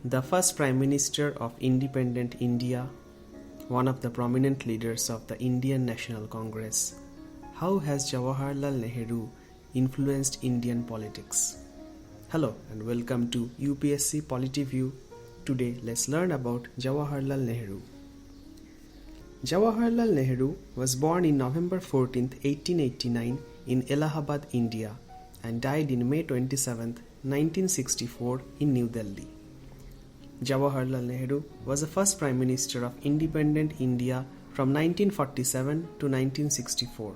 The first Prime Minister of independent India, one of the prominent leaders of the Indian National Congress. How has Jawaharlal Nehru influenced Indian politics? Hello and welcome to UPSC PolityView. Today let's learn about Jawaharlal Nehru. Jawaharlal Nehru was born in November 14, 1889 in Allahabad, India and died in May 27, 1964 in New Delhi. Jawaharlal Nehru was the first Prime Minister of independent India from 1947 to 1964.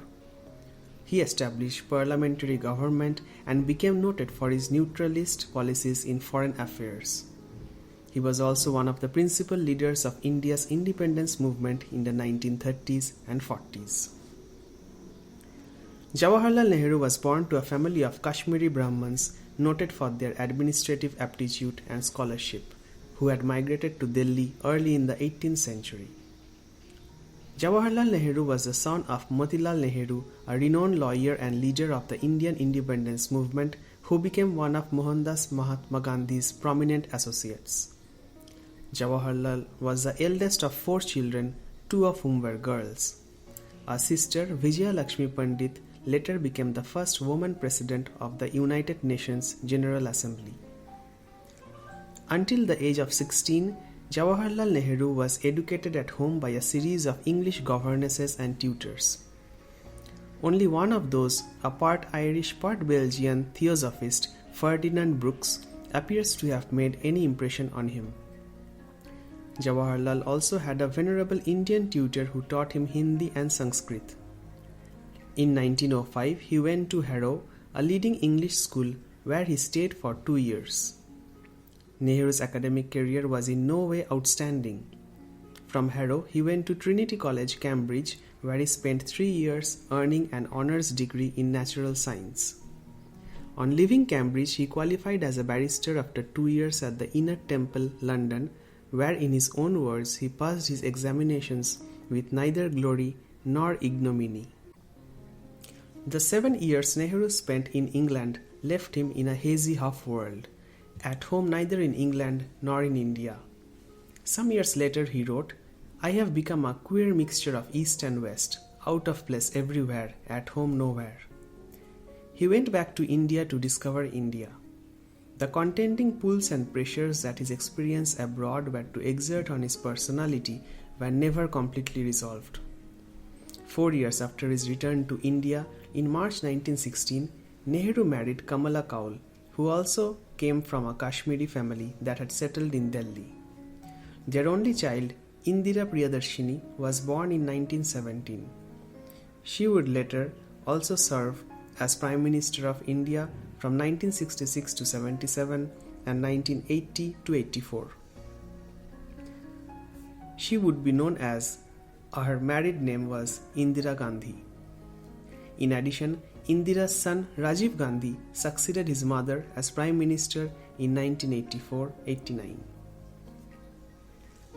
He established parliamentary government and became noted for his neutralist policies in foreign affairs. He was also one of the principal leaders of India's independence movement in the 1930s and 40s. Jawaharlal Nehru was born to a family of Kashmiri Brahmins noted for their administrative aptitude and scholarship, who had migrated to Delhi early in the 18th century. Jawaharlal Nehru was the son of Motilal Nehru, a renowned lawyer and leader of the Indian independence movement who became one of Mohandas Mahatma Gandhi's prominent associates. Jawaharlal was the eldest of 4 children, 2 of whom were girls. A sister, Vijaya Lakshmi Pandit, later became the first woman president of the United Nations General Assembly. Until the age of 16, Jawaharlal Nehru was educated at home by a series of English governesses and tutors. Only one of those, a part Irish, part Belgian theosophist, Ferdinand Brooks, appears to have made any impression on him. Jawaharlal also had a venerable Indian tutor who taught him Hindi and Sanskrit. In 1905, he went to Harrow, a leading English school, where he stayed for 2 years. Nehru's academic career was in no way outstanding. From Harrow, he went to Trinity College, Cambridge, where he spent 3 years earning an honours degree in natural science. On leaving Cambridge, he qualified as a barrister after 2 years at the Inner Temple, London, where in his own words he passed his examinations with neither glory nor ignominy. The 7 years Nehru spent in England left him in a hazy half-world, at home neither in England nor in India. Some years later he wrote, "I have become a queer mixture of East and West, out of place everywhere, at home nowhere." He went back to India to discover India. The contending pulls and pressures that his experience abroad were to exert on his personality were never completely resolved. 4 years after his return to India, in March 1916, Nehru married Kamala Kaul, who also came from a Kashmiri family that had settled in Delhi. Their only child, Indira Priyadarshini, was born in 1917. She would later also serve as Prime Minister of India from 1966 to 77 and 1980 to 84. She would be known as, her married name was Indira Gandhi. In addition, Indira's son Rajiv Gandhi succeeded his mother as Prime Minister in 1984-89.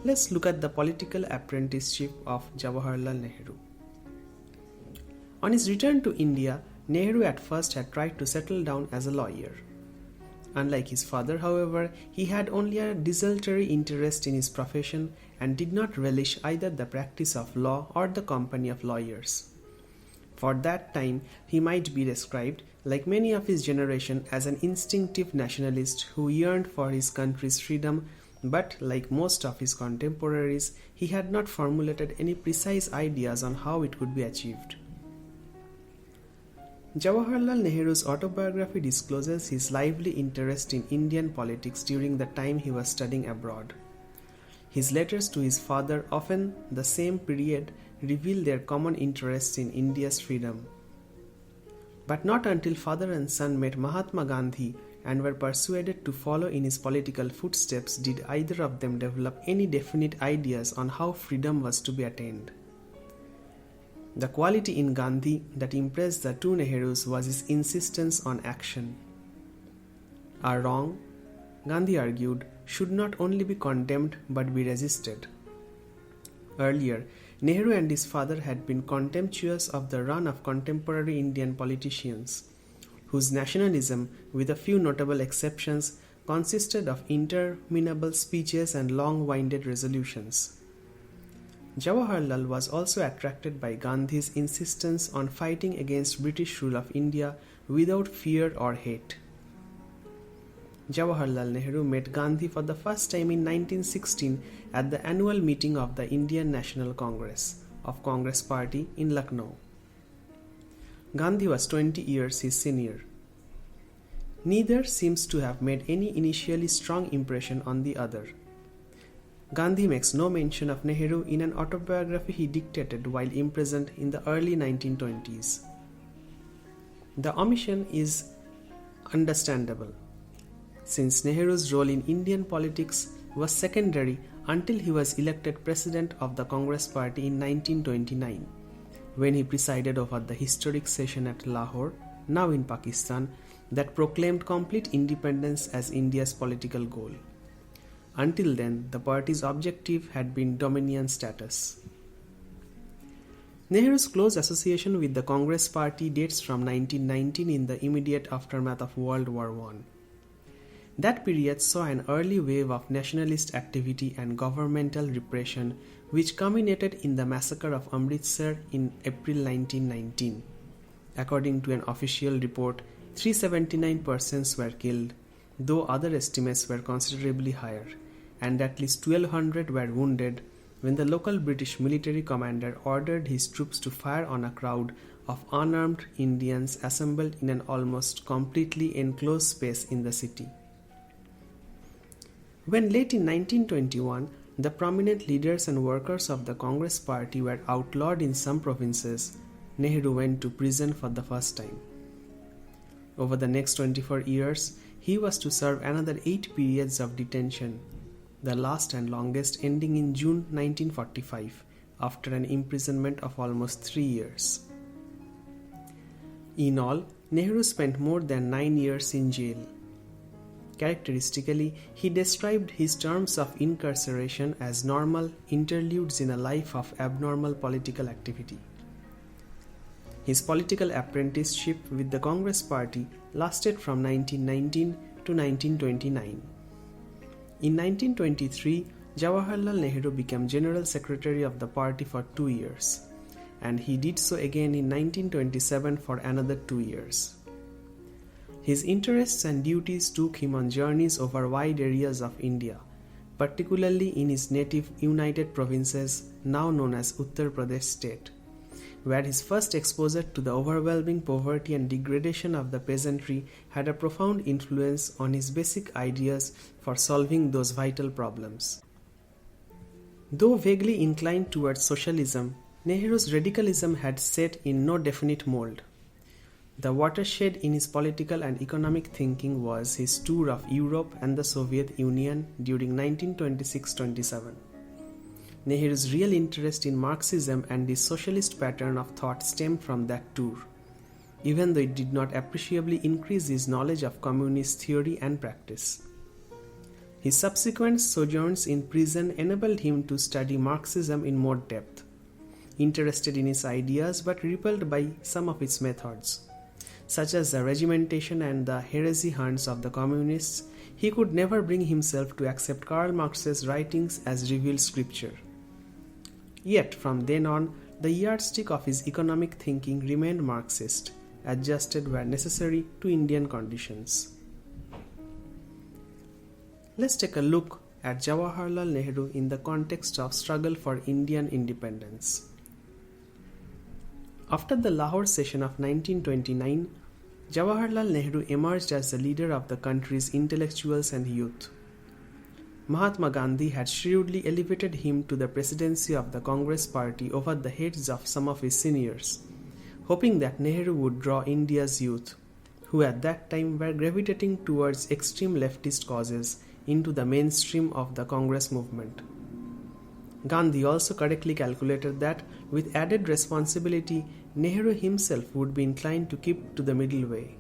Let's look at the political apprenticeship of Jawaharlal Nehru. On his return to India, Nehru at first had tried to settle down as a lawyer. Unlike his father, however, he had only a desultory interest in his profession and did not relish either the practice of law or the company of lawyers. For that time, he might be described, like many of his generation, as an instinctive nationalist who yearned for his country's freedom, but like most of his contemporaries, he had not formulated any precise ideas on how it could be achieved. Jawaharlal Nehru's autobiography discloses his lively interest in Indian politics during the time he was studying abroad. His letters to his father, often the same period, reveal their common interests in India's freedom. But not until father and son met Mahatma Gandhi and were persuaded to follow in his political footsteps did either of them develop any definite ideas on how freedom was to be attained. The quality in Gandhi that impressed the two Nehrus was his insistence on action. A wrong, Gandhi argued, should not only be condemned but be resisted. Earlier, Nehru and his father had been contemptuous of the run of contemporary Indian politicians, whose nationalism, with a few notable exceptions, consisted of interminable speeches and long-winded resolutions. Jawaharlal was also attracted by Gandhi's insistence on fighting against British rule of India without fear or hate. Jawaharlal Nehru met Gandhi for the first time in 1916 at the annual meeting of the Indian National Congress of Congress Party in Lucknow. Gandhi was 20 years his senior. Neither seems to have made any initially strong impression on the other. Gandhi makes no mention of Nehru in an autobiography he dictated while imprisoned in the early 1920s. The omission is understandable, since Nehru's role in Indian politics was secondary until he was elected president of the Congress Party in 1929, when he presided over the historic session at Lahore, now in Pakistan, that proclaimed complete independence as India's political goal. Until then, the party's objective had been dominion status. Nehru's close association with the Congress Party dates from 1919 in the immediate aftermath of World War I. That period saw an early wave of nationalist activity and governmental repression, which culminated in the massacre of Amritsar in April 1919. According to an official report, 379 persons were killed, though other estimates were considerably higher, and at least 1,200 were wounded when the local British military commander ordered his troops to fire on a crowd of unarmed Indians assembled in an almost completely enclosed space in the city. When late in 1921, the prominent leaders and workers of the Congress Party were outlawed in some provinces, Nehru went to prison for the first time. Over the next 24 years, he was to serve another 8 periods of detention, the last and longest ending in June 1945, after an imprisonment of almost 3 years. In all, Nehru spent more than 9 years in jail. Characteristically, he described his terms of incarceration as normal interludes in a life of abnormal political activity. His political apprenticeship with the Congress Party lasted from 1919 to 1929. In 1923, Jawaharlal Nehru became General Secretary of the party for 2 years, and he did so again in 1927 for another 2 years. His interests and duties took him on journeys over wide areas of India, particularly in his native United Provinces, now known as Uttar Pradesh state, where his first exposure to the overwhelming poverty and degradation of the peasantry had a profound influence on his basic ideas for solving those vital problems. Though vaguely inclined towards socialism, Nehru's radicalism had set in no definite mold. The watershed in his political and economic thinking was his tour of Europe and the Soviet Union during 1926-27. Nehru's real interest in Marxism and the socialist pattern of thought stemmed from that tour, even though it did not appreciably increase his knowledge of communist theory and practice. His subsequent sojourns in prison enabled him to study Marxism in more depth. Interested in its ideas but repelled by some of its methods, such as the regimentation and the heresy hunts of the communists, he could never bring himself to accept Karl Marx's writings as revealed scripture. Yet, from then on, the yardstick of his economic thinking remained Marxist, adjusted where necessary to Indian conditions. Let's take a look at Jawaharlal Nehru in the context of struggle for Indian independence. After the Lahore session of 1929, Jawaharlal Nehru emerged as the leader of the country's intellectuals and youth. Mahatma Gandhi had shrewdly elevated him to the presidency of the Congress Party over the heads of some of his seniors, hoping that Nehru would draw India's youth, who at that time were gravitating towards extreme leftist causes, into the mainstream of the Congress movement. Gandhi also correctly calculated that, with added responsibility, Nehru himself would be inclined to keep to the middle way.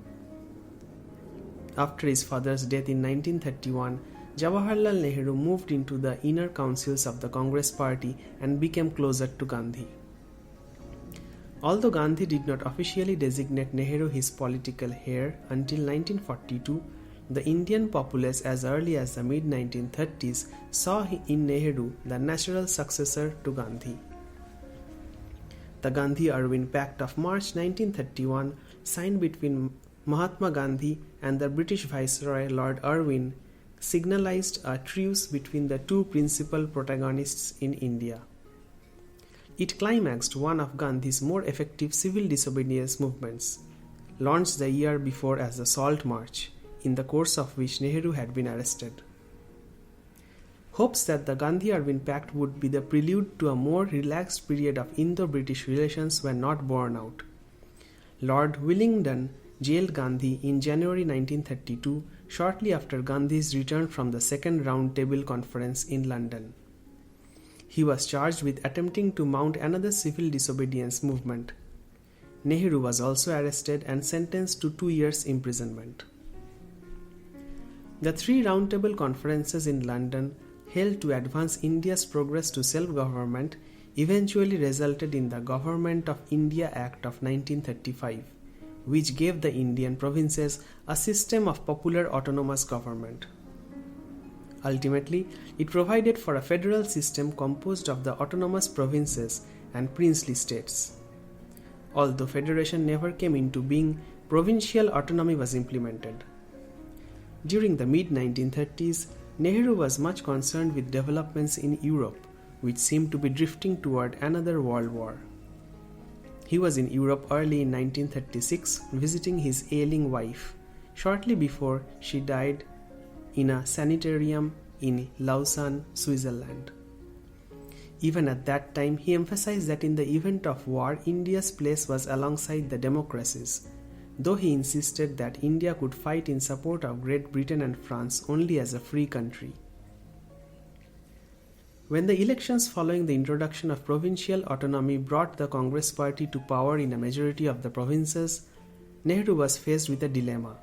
After his father's death in 1931, Jawaharlal Nehru moved into the inner councils of the Congress Party and became closer to Gandhi. Although Gandhi did not officially designate Nehru his political heir until 1942, The Indian populace as early as the mid-1930s saw in Nehru the natural successor to Gandhi. The Gandhi-Irvin Pact of March 1931, signed between Mahatma Gandhi and the British Viceroy Lord Irwin, signalized a truce between the two principal protagonists in India. It climaxed one of Gandhi's more effective civil disobedience movements, launched the year before as the Salt March, in the course of which Nehru had been arrested. Hopes that the Gandhi-Irvin Pact would be the prelude to a more relaxed period of Indo-British relations were not borne out. Lord Willingdon jailed Gandhi in January 1932, shortly after Gandhi's return from the Second Round Table Conference in London. He was charged with attempting to mount another civil disobedience movement. Nehru was also arrested and sentenced to 2 years' imprisonment. The 3 roundtable conferences in London, held to advance India's progress to self-government, eventually resulted in the Government of India Act of 1935, which gave the Indian provinces a system of popular autonomous government. Ultimately, it provided for a federal system composed of the autonomous provinces and princely states. Although federation never came into being, provincial autonomy was implemented. During the mid-1930s, Nehru was much concerned with developments in Europe, which seemed to be drifting toward another world war. He was in Europe early in 1936, visiting his ailing wife, shortly before she died in a sanitarium in Lausanne, Switzerland. Even at that time, he emphasized that in the event of war, India's place was alongside the democracies, though he insisted that India could fight in support of Great Britain and France only as a free country. When the elections following the introduction of provincial autonomy brought the Congress Party to power in a majority of the provinces, Nehru was faced with a dilemma.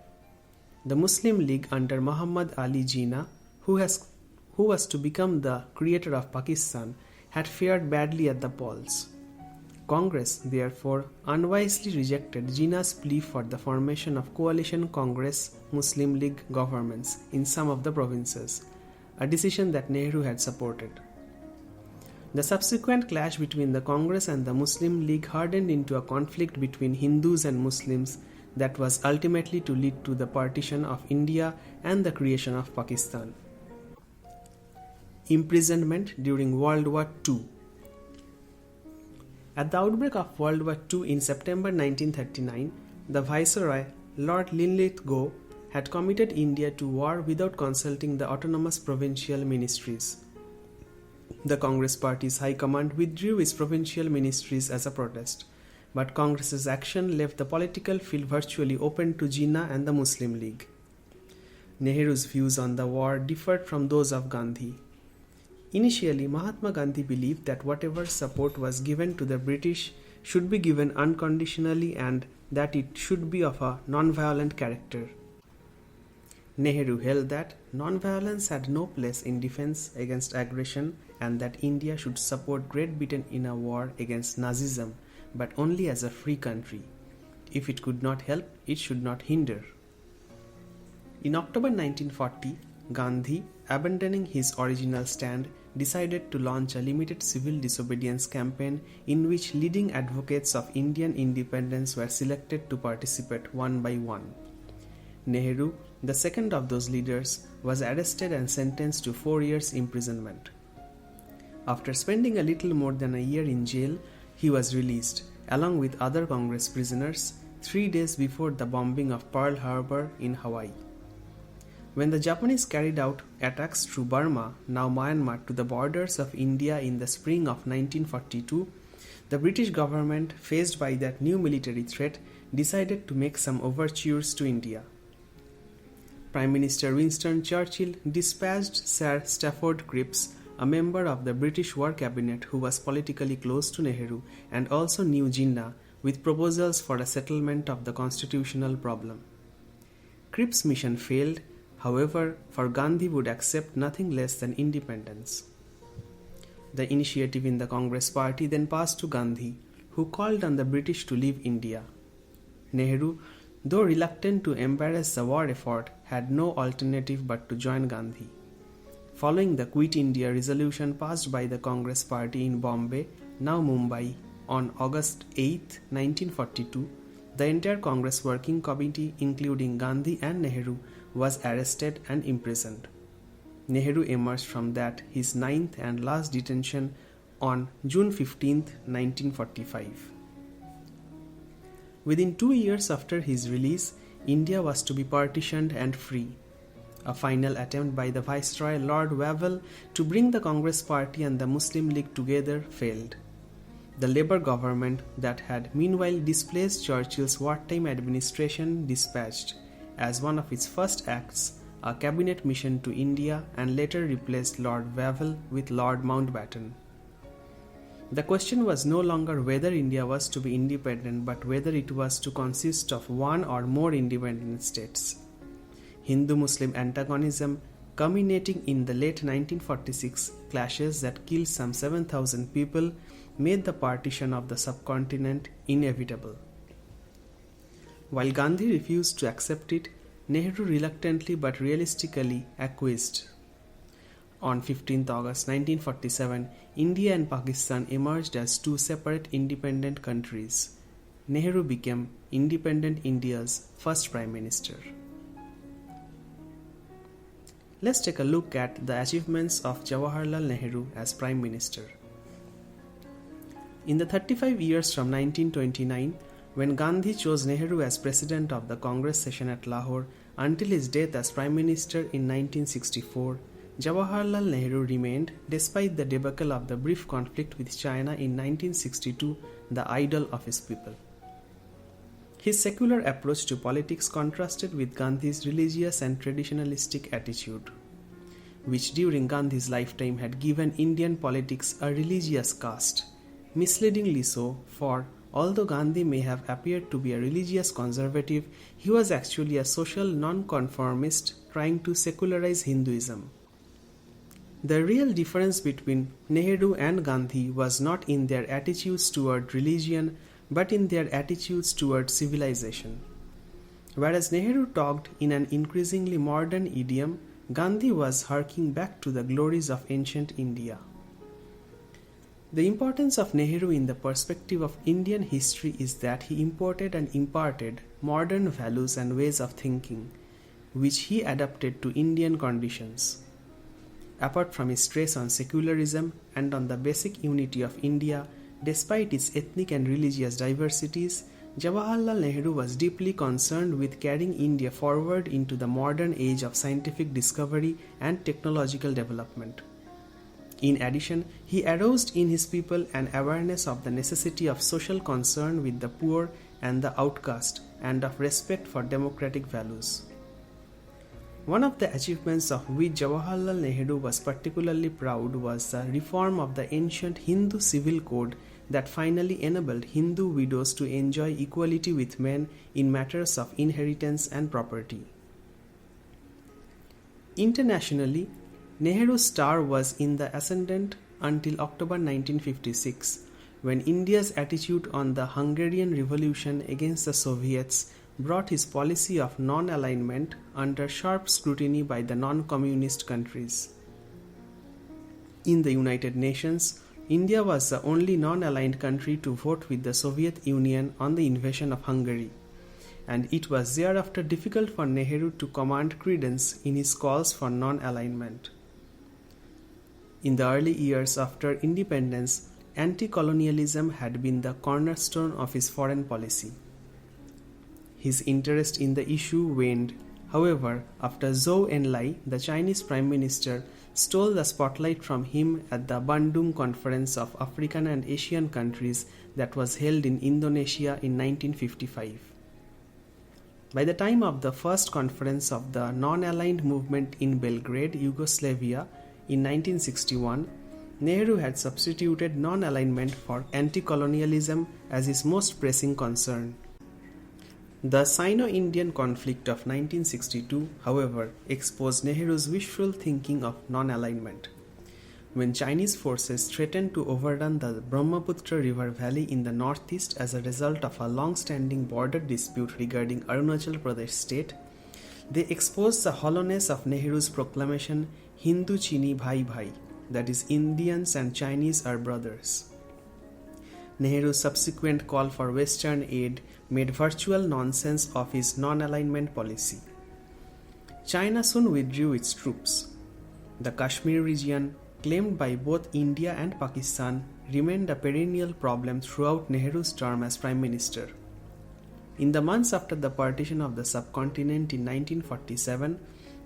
The Muslim League under Muhammad Ali Jinnah, who was to become the creator of Pakistan, had fared badly at the polls. Congress, therefore, unwisely rejected Jinnah's plea for the formation of coalition Congress-Muslim League governments in some of the provinces, a decision that Nehru had supported. The subsequent clash between the Congress and the Muslim League hardened into a conflict between Hindus and Muslims that was ultimately to lead to the partition of India and the creation of Pakistan. Imprisonment during World War II. At the outbreak of World War II in September 1939, the Viceroy, Lord Linlithgow, had committed India to war without consulting the autonomous provincial ministries. The Congress Party's High Command withdrew its provincial ministries as a protest, but Congress's action left the political field virtually open to Jinnah and the Muslim League. Nehru's views on the war differed from those of Gandhi. Initially, Mahatma Gandhi believed that whatever support was given to the British should be given unconditionally and that it should be of a non-violent character. Nehru held that non-violence had no place in defense against aggression and that India should support Great Britain in a war against Nazism, but only as a free country. If it could not help, it should not hinder. In October 1940, Gandhi, abandoning his original stand, decided to launch a limited civil disobedience campaign in which leading advocates of Indian independence were selected to participate one by one. Nehru, the second of those leaders, was arrested and sentenced to 4 years' imprisonment. After spending a little more than a year in jail, he was released, along with other Congress prisoners, 3 days before the bombing of Pearl Harbor in Hawaii. When the Japanese carried out attacks through Burma, now Myanmar, to the borders of India in the spring of 1942, the British government, faced by that new military threat, decided to make some overtures to India. Prime Minister Winston Churchill dispatched Sir Stafford Cripps, a member of the British War Cabinet who was politically close to Nehru and also knew Jinnah, with proposals for a settlement of the constitutional problem. Cripps' mission failed. However, for Gandhi would accept nothing less than independence. The initiative in the Congress Party then passed to Gandhi, who called on the British to leave India. Nehru, though reluctant to embarrass the war effort, had no alternative but to join Gandhi. Following the Quit India resolution passed by the Congress Party in Bombay, now Mumbai, on August 8, 1942, the entire Congress Working Committee, including Gandhi and Nehru, was arrested and imprisoned. Nehru emerged from that, his ninth and last detention, on June 15, 1945. Within 2 years after his release, India was to be partitioned and free. A final attempt by the Viceroy Lord Wavell to bring the Congress Party and the Muslim League together failed. The Labour government that had meanwhile displaced Churchill's wartime administration dispatched, as one of its first acts, a cabinet mission to India and later replaced Lord Wavell with Lord Mountbatten. The question was no longer whether India was to be independent but whether it was to consist of one or more independent states. Hindu-Muslim antagonism, culminating in the late 1946 clashes that killed some 7,000 people, made the partition of the subcontinent inevitable. While Gandhi refused to accept it, Nehru reluctantly but realistically acquiesced. On 15 August 1947, India and Pakistan emerged as two separate independent countries. Nehru became independent India's first Prime Minister. Let's take a look at the achievements of Jawaharlal Nehru as Prime Minister. In the 35 years from 1929, when Gandhi chose Nehru as President of the Congress session at Lahore, until his death as Prime Minister in 1964, Jawaharlal Nehru remained, despite the debacle of the brief conflict with China in 1962, the idol of his people. His secular approach to politics contrasted with Gandhi's religious and traditionalistic attitude, which during Gandhi's lifetime had given Indian politics a religious cast. Misleadingly so, for although Gandhi may have appeared to be a religious conservative, he was actually a social nonconformist trying to secularize Hinduism. The real difference between Nehru and Gandhi was not in their attitudes toward religion, but in their attitudes toward civilization. Whereas Nehru talked in an increasingly modern idiom, Gandhi was harking back to the glories of ancient India. The importance of Nehru in the perspective of Indian history is that he imported and imparted modern values and ways of thinking, which he adapted to Indian conditions. Apart from his stress on secularism and on the basic unity of India, despite its ethnic and religious diversities, Jawaharlal Nehru was deeply concerned with carrying India forward into the modern age of scientific discovery and technological development. In addition, he aroused in his people an awareness of the necessity of social concern with the poor and the outcast and of respect for democratic values. One of the achievements of which Jawaharlal Nehru was particularly proud was the reform of the ancient Hindu civil code that finally enabled Hindu widows to enjoy equality with men in matters of inheritance and property. Internationally, Nehru's star was in the ascendant until October 1956, when India's attitude on the Hungarian Revolution against the Soviets brought his policy of non-alignment under sharp scrutiny by the non-communist countries. In the United Nations, India was the only non-aligned country to vote with the Soviet Union on the invasion of Hungary, and it was thereafter difficult for Nehru to command credence in his calls for non-alignment. In the early years after independence, anti-colonialism had been the cornerstone of his foreign policy. His interest in the issue waned, however, after Zhou Enlai, the Chinese Prime Minister, stole the spotlight from him at the Bandung Conference of African and Asian countries that was held in Indonesia in 1955. By the time of the first conference of the non-aligned movement in Belgrade, Yugoslavia, in 1961, Nehru had substituted non-alignment for anti-colonialism as his most pressing concern. The SinoIndian Conflict of 1962, however, exposed Nehru's wishful thinking of non-alignment. when Chinese forces threatened to overrun the Brahmaputra river valley in the northeast as a result of a long-standing border dispute regarding Arunachal Pradesh state, they exposed the hollowness of Nehru's proclamation Hindu Chini Bhai Bhai, that is, Indians and Chinese are brothers. Nehru's subsequent call for Western aid made virtual nonsense of his non-alignment policy. China soon withdrew its troops. The Kashmir region, claimed by both India and Pakistan, remained a perennial problem throughout Nehru's term as Prime Minister. In the months after the partition of the subcontinent in 1947,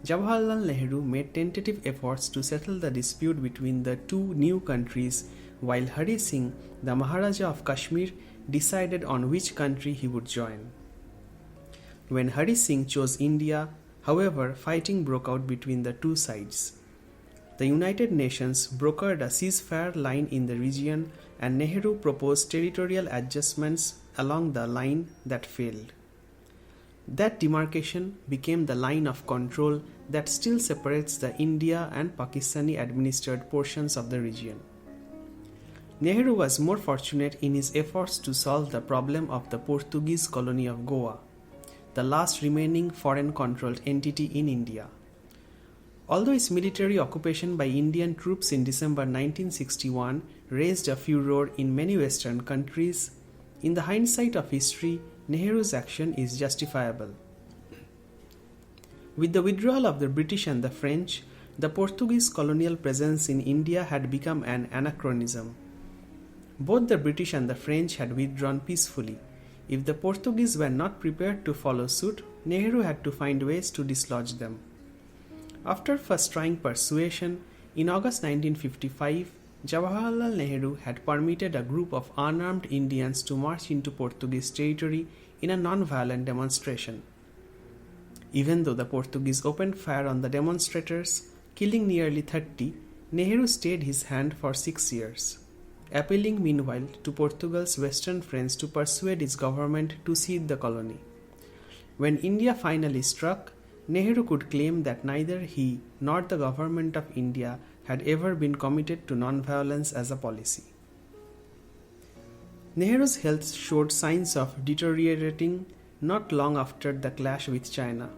Jawaharlal Nehru made tentative efforts to settle the dispute between the two new countries, while Hari Singh, the Maharaja of Kashmir, decided on which country he would join. When Hari Singh chose India, however, fighting broke out between the two sides. The United Nations brokered a ceasefire line in the region, and Nehru proposed territorial adjustments along the line that failed. That demarcation became the line of control that still separates the India and Pakistani administered portions of the region. Nehru was more fortunate in his efforts to solve the problem of the Portuguese colony of Goa, the last remaining foreign-controlled entity in India. Although its military occupation by Indian troops in December 1961 raised a furor in many Western countries, in the hindsight of history, Nehru's action is justifiable. With the withdrawal of the British and the French, the Portuguese colonial presence in India had become an anachronism. Both the British and the French had withdrawn peacefully. If the Portuguese were not prepared to follow suit, Nehru had to find ways to dislodge them. After first trying persuasion, in August 1955, Jawaharlal Nehru had permitted a group of unarmed Indians to march into Portuguese territory in a non-violent demonstration. Even though the Portuguese opened fire on the demonstrators, killing nearly 30, Nehru stayed his hand for 6 years, appealing meanwhile to Portugal's Western friends to persuade its government to cede the colony. When India finally struck, Nehru could claim that neither he nor the government of India had ever been committed to non-violence as a policy. Nehru's health showed signs of deteriorating not long after the clash with China.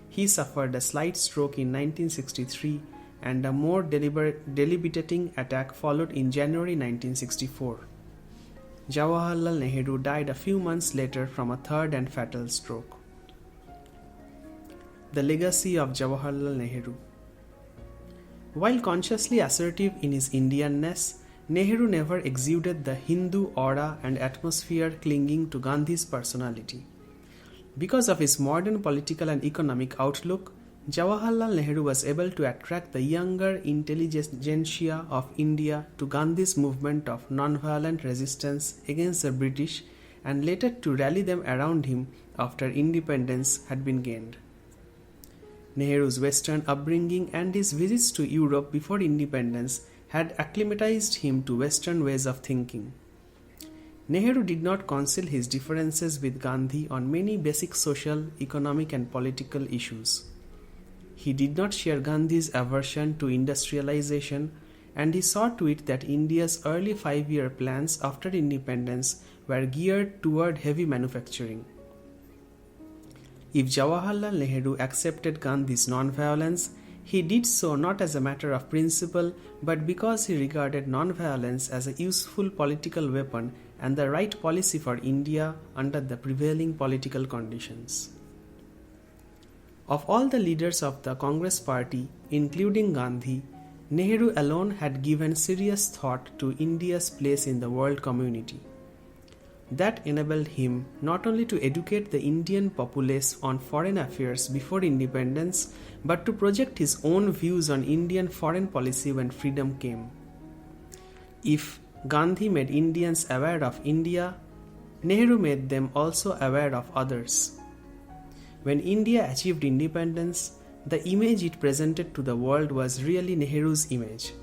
He suffered a slight stroke in 1963 and a more debilitating attack followed in January 1964. Jawaharlal Nehru died a few months later from a third and fatal stroke. The legacy of Jawaharlal Nehru. While consciously assertive in his Indianness, Nehru never exuded the Hindu aura and atmosphere clinging to Gandhi's personality. Because of his modern political and economic outlook, Jawaharlal Nehru was able to attract the younger intelligentsia of India to Gandhi's movement of non-violent resistance against the British, and later to rally them around him after independence had been gained. Nehru's Western upbringing and his visits to Europe before independence had acclimatized him to Western ways of thinking. Nehru did not conceal his differences with Gandhi on many basic social, economic and political issues. He did not share Gandhi's aversion to industrialization, and he saw to it that India's early 5-year plans after independence were geared toward heavy manufacturing. If Jawaharlal Nehru accepted Gandhi's non-violence, he did so not as a matter of principle, but because he regarded non-violence as a useful political weapon and the right policy for India under the prevailing political conditions. Of all the leaders of the Congress party, including Gandhi, Nehru alone had given serious thought to India's place in the world community. That enabled him not only to educate the Indian populace on foreign affairs before independence, but to project his own views on Indian foreign policy when freedom came. If Gandhi made Indians aware of India, Nehru made them also aware of others. When India achieved independence, the image it presented to the world was really Nehru's image.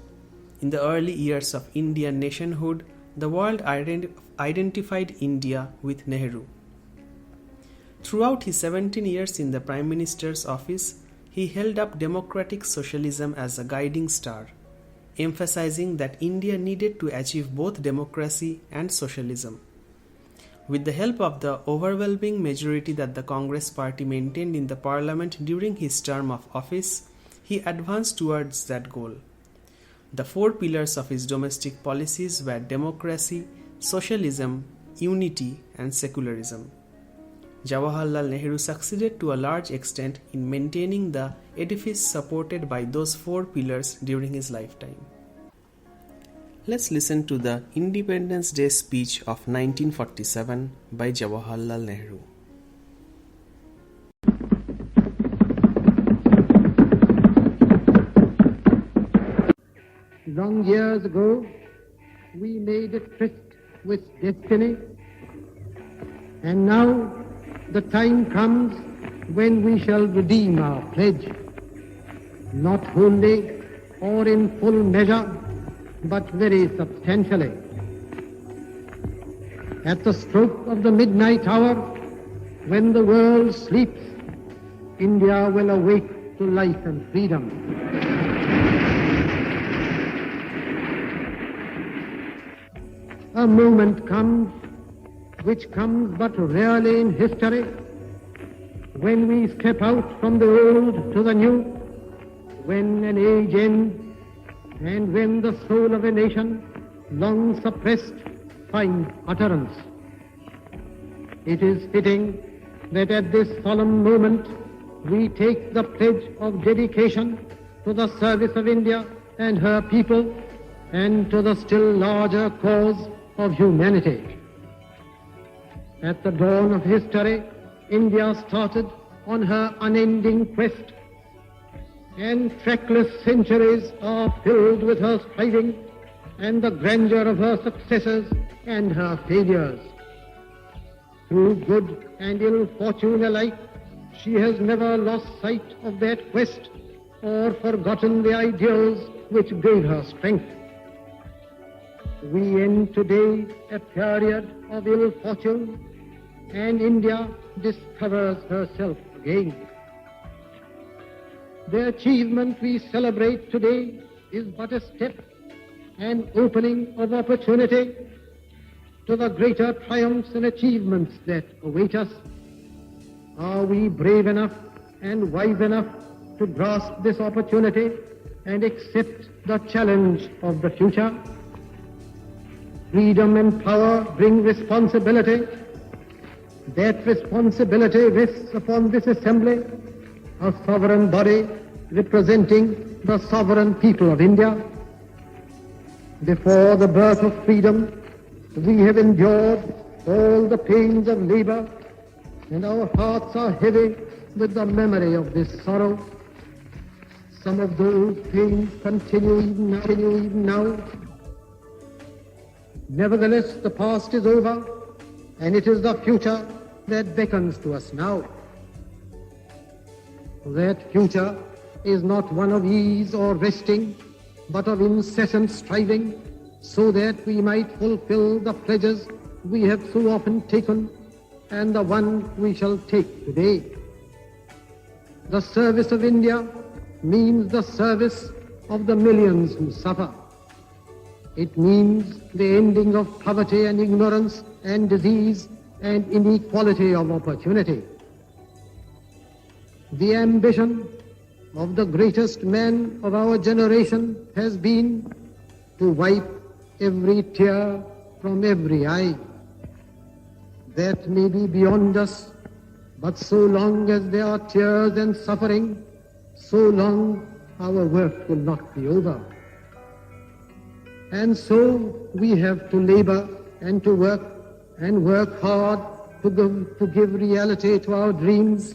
In the early years of Indian nationhood, the world identified India with Nehru. Throughout his 17 years in the Prime Minister's office, he held up democratic socialism as a guiding star. emphasizing that India needed to achieve both democracy and socialism. With the help of the overwhelming majority that the Congress party maintained in the parliament during his term of office, he advanced towards that goal. The four pillars of his domestic policies were democracy, socialism, unity, and secularism. Jawaharlal Nehru succeeded to a large extent in maintaining the edifice supported by those four pillars during his lifetime. Let's listen to the Independence Day speech of 1947 by Jawaharlal Nehru. Long years ago, we made a tryst with destiny, and now the time comes when we shall redeem our pledge, not wholly or in full measure, but very substantially. At the stroke of the midnight hour, when the world sleeps, India will awake to life and freedom. A moment comes, which comes but rarely in history, when we step out from the old to the new, when an age ends, and when the soul of a nation, long suppressed, finds utterance. It is fitting that at this solemn moment we take the pledge of dedication to the service of India and her people, and to the still larger cause of humanity. At the dawn of history, India started on her unending quest, and trackless centuries are filled with her striving and the grandeur of her successes and her failures. Through good and ill fortune alike, she has never lost sight of that quest or forgotten the ideals which gave her strength. We end today a period of ill fortune, and India discovers herself again. The achievement we celebrate today is but a step, an opening of opportunity to the greater triumphs and achievements that await us. Are we brave enough and wise enough to grasp this opportunity and accept the challenge of the future? Freedom and power bring responsibility. That responsibility rests upon this assembly, a sovereign body representing the sovereign people of India. Before the birth of freedom, we have endured all the pains of labor, and our hearts are heavy with the memory of this sorrow. Some of those pains continue even now. Nevertheless, the past is over, and it is the future that beckons to us now. That future is not one of ease or resting, but of incessant striving, so that we might fulfill the pledges we have so often taken and the one we shall take today. The service of India means the service of the millions who suffer. It means the ending of poverty and ignorance and disease and inequality of opportunity. The ambition of the greatest man of our generation has been to wipe every tear from every eye. That may be beyond us, but so long as there are tears and suffering, so long our work will not be over. And so we have to labor and to work hard to give reality to our dreams.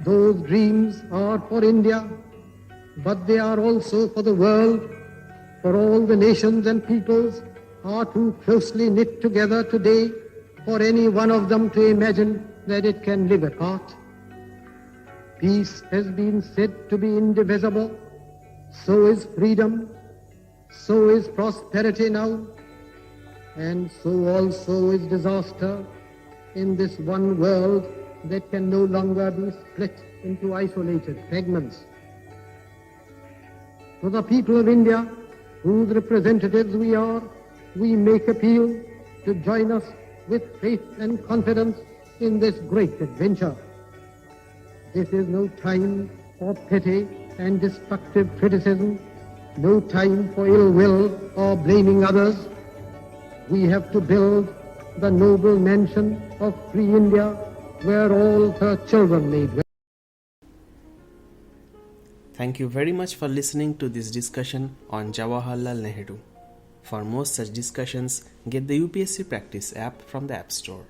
Those dreams are for India, but they are also for the world, for all the nations and peoples are too closely knit together today for any one of them to imagine that it can live apart. Peace has been said to be indivisible, so is freedom, so is prosperity now, and so also is disaster in this one world that can no longer be split into isolated fragments. To the people of India, whose representatives we are, we make appeal to join us with faith and confidence in this great adventure. This is no time for petty and destructive criticism, no time for ill will or blaming others. We have to build the noble mansion of free India where all her children may dwell. Thank you very much for listening to this discussion on Jawaharlal Nehru. For more such discussions, get the UPSC Practice app from the App Store.